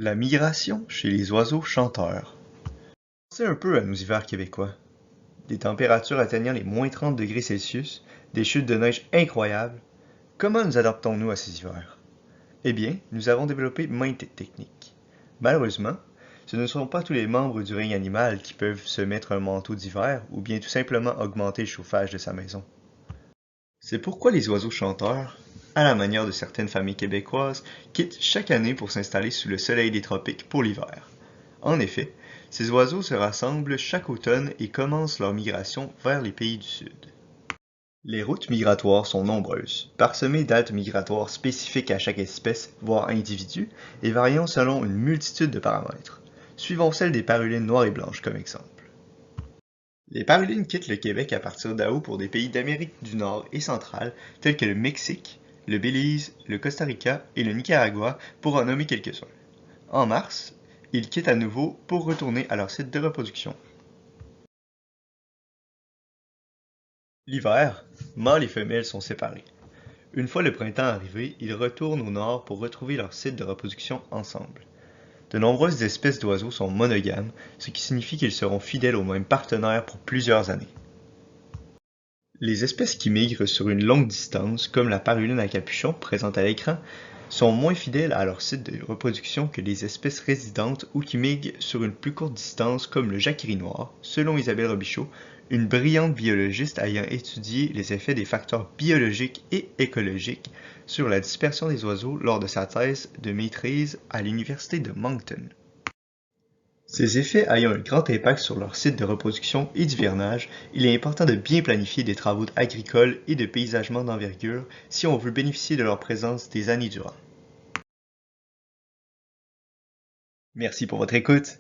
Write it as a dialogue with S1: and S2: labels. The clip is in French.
S1: La migration chez les oiseaux chanteurs. Pensez un peu à nos hivers québécois. Des températures atteignant les -30 °C, des chutes de neige incroyables. Comment nous adaptons-nous à ces hivers? Eh bien, nous avons développé maintes techniques. Malheureusement, ce ne sont pas tous les membres du règne animal qui peuvent se mettre un manteau d'hiver ou bien tout simplement augmenter le chauffage de sa maison. C'est pourquoi les oiseaux chanteurs, à la manière de certaines familles québécoises, quittent chaque année pour s'installer sous le soleil des tropiques pour l'hiver. En effet, ces oiseaux se rassemblent chaque automne et commencent leur migration vers les pays du Sud. Les routes migratoires sont nombreuses, parsemées d'haltes migratoires spécifiques à chaque espèce, voire individu, et variant selon une multitude de paramètres. Suivons celle des parulines noires et blanches comme exemple. Les parulines quittent le Québec à partir d'août pour des pays d'Amérique du Nord et centrale, tels que le Mexique, le Belize, le Costa Rica et le Nicaragua, pour en nommer quelques-uns. En mars, ils quittent à nouveau pour retourner à leur site de reproduction. L'hiver, mâles et femelles sont séparés. Une fois le printemps arrivé, ils retournent au nord pour retrouver leur site de reproduction ensemble. De nombreuses espèces d'oiseaux sont monogames, ce qui signifie qu'ils seront fidèles au même partenaire pour plusieurs années. Les espèces qui migrent sur une longue distance, comme la paruline à capuchon présente à l'écran, sont moins fidèles à leur site de reproduction que les espèces résidentes ou qui migrent sur une plus courte distance comme le jacquerie noir, selon Isabelle Robichaud, une brillante biologiste ayant étudié les effets des facteurs biologiques et écologiques sur la dispersion des oiseaux lors de sa thèse de maîtrise à l'université de Moncton. Ces effets ayant un grand impact sur leur site de reproduction et d'hivernage, il est important de bien planifier des travaux agricoles et de paysagement d'envergure si on veut bénéficier de leur présence des années durant. Merci pour votre écoute.